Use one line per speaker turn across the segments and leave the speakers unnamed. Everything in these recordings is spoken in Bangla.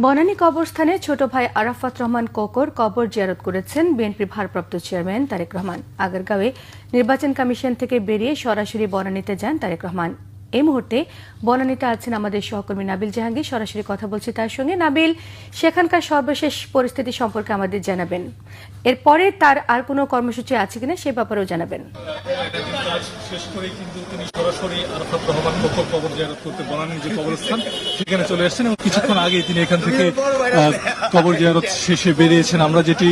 বনানী কবরস্থানে ছোট ভাই আরাফাত রহমান কোকর কবর জিয়ারত করেছেন বিএনপির ভারপ্রাপ্ত চেয়ারম্যান তারেক রহমান। আগারগাঁওয়ে নির্বাচন কমিশন থেকে বেরিয়ে সরাসরি বনানীতে যান তারেক রহমান। এই মুহূর্তে বনানীতে আছেন আমাদের সহকর্মী নাবিল জাহাঙ্গীর। সরাসরি কথা বলছি তার সঙ্গে। নাবিল, সেখানকার সর্বশেষ পরিস্থিতি সম্পর্কে আমাদের জানাবেন। এরপরে তার আর কোনো কর্মসূচি আছে কিনা সে ব্যাপারেও জানাবেন।
শেষ করে কিন্তু তিনি সরাসরি আরাফাত রহমান কোকর কবর জিয়ারত করতে বনানীর যে কবরস্থান সেখানে চলে আসছেন এবং কিছুক্ষণ আগে তিনি এখান থেকে কবর জিয়ারত শেষে বেরিয়েছেন। আমরা যেটি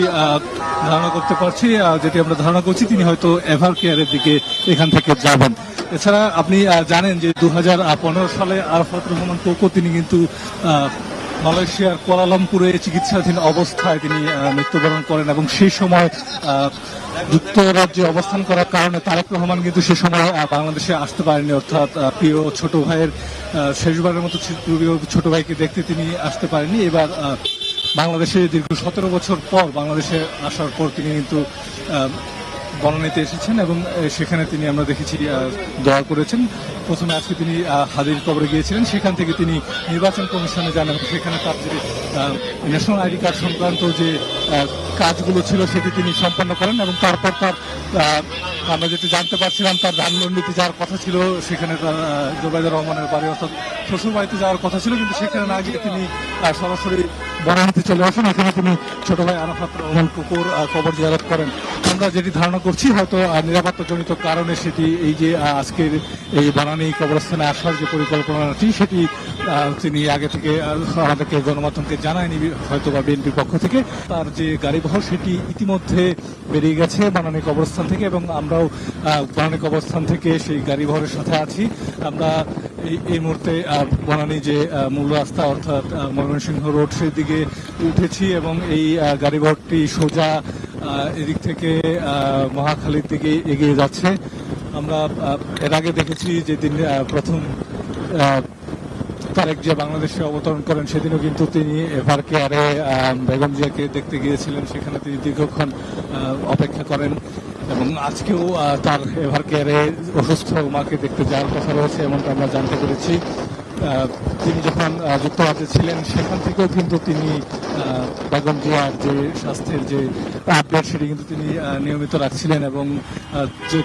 ধারণা করতে পারছি, যেটি আমরা ধারণা করছি, তিনি হয়তো এভার কেয়ারের দিকে এখান থেকে যাবেন। এছাড়া আপনি জানেন যে 2015 সালে আরাফাত রহমান কোকো তিনি কিন্তু মালয়েশিয়ার কুয়ালালামপুরে চিকিৎসাধীন অবস্থায় তিনি মৃত্যুবরণ করেন এবং সেই সময় যুক্তরাজ্যে অবস্থান করার কারণে তারেক রহমান কিন্তু সে সময় বাংলাদেশে আসতে পারেনি, অর্থাৎ প্রিয় ছোট ভাইয়ের শেষবারের মতো প্রিয় ছোট ভাইকে দেখতে তিনি আসতে পারেননি। এবার বাংলাদেশে দীর্ঘ 17 বছর পর বাংলাদেশে আসার পর তিনি কিন্তু বনানীতে এসেছেন এবং সেখানে তিনি আমরা দেখেছি দোয়া করেছেন। প্রথমে আজকে তিনি হাদির কবরে গিয়েছিলেন, সেখান থেকে তিনি নির্বাচন কমিশনে যান এবং সেখানে তার যে ন্যাশনাল আইডি কার্ড সংক্রান্ত যে কাজগুলো ছিল সেটি তিনি সম্পন্ন করেন এবং তারপর তার আমরা যেটি জানতে পারছিলাম তার ধানমন্ডিতে যাওয়ার কথা ছিল, সেখানে তার জোবাইদুর রহমানের বাড়ি অর্থাৎ শ্বশুর বাড়িতে যাওয়ার কথা ছিল, কিন্তু সেখানে না গিয়ে তিনি সরাসরি বনানীতে চলে আসেন। এখানে তিনি ছোট ভাই আরাফাত রহমান কোকর কবর জিয়ারত করেন। আমরা যেটি ধারণা করছি হয়তো নিরাপত্তাজনিত কারণে সেটি এই যে আজকের এই বনানী কবরস্থানে আসার যে পরিকল্পনাটি সেটি তিনি আগে থেকে আমাদেরকে গণমাধ্যমকে জানায়নি, হয়তো বা বিএনপির পক্ষ থেকে। তার যে গাড়িবহর সেটি ইতিমধ্যে বেরিয়ে গেছে বনানী কবরস্থান থেকে এবং আমরাও বনানী কবরস্থান থেকে সেই গাড়িবহরের সাথে আছি। আমরা এই মুহূর্তে বনানী যে মূল রাস্তা অর্থাৎ ময়মনসিংহ রোড সেই দিকে উঠেছি এবং এই গাড়িবহরটি সোজা এদিক থেকে মহাখালীর দিকে এগিয়ে যাচ্ছে। আমরা এর আগে দেখেছি যেদিন প্রথম তারেক জিয়া বাংলাদেশে অবতরণ করেন সেদিনও কিন্তু তিনি এভার কেয়ারে বেগম জিয়াকে দেখতে গিয়েছিলেন, সেখানে তিনি দীর্ঘক্ষণ অপেক্ষা করেন এবং আজকেও তার এভার কেয়ারে অসুস্থ মাকে দেখতে যাওয়ার কথা রয়েছে এমনটা আমরা জানতে পেরেছি। তিনি যখন যুক্তরাজ্যে ছিলেন সেখান থেকেও কিন্তু তিনি বেগম জিয়ার যে স্বাস্থ্যের যে আপডেট সেটি কিন্তু তিনি নিয়মিত রাখছিলেন এবং যে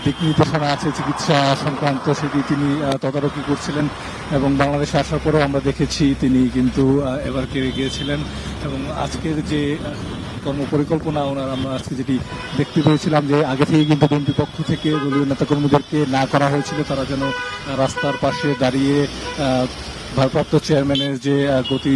দিক নির্দেশনা আছে চিকিৎসা সংক্রান্ত সেটি তিনি তদারকি করছিলেন এবং বাংলাদেশে আসার পরেও আমরা দেখেছি তিনি কিন্তু এবার কেড়ে গিয়েছিলেন এবং আজকের যে কর্মপরিকল্পনা ওনার আমরা আজকে যেটি দেখতে পেয়েছিলাম যে আগে থেকে কিন্তু বিএনপি পক্ষ থেকে দলীয় নেতাকর্মীদেরকে না করা হয়েছিল, তারা যেন রাস্তার পাশে দাঁড়িয়ে ভারপ্রাপ্ত চেয়ারম্যানের যে গতি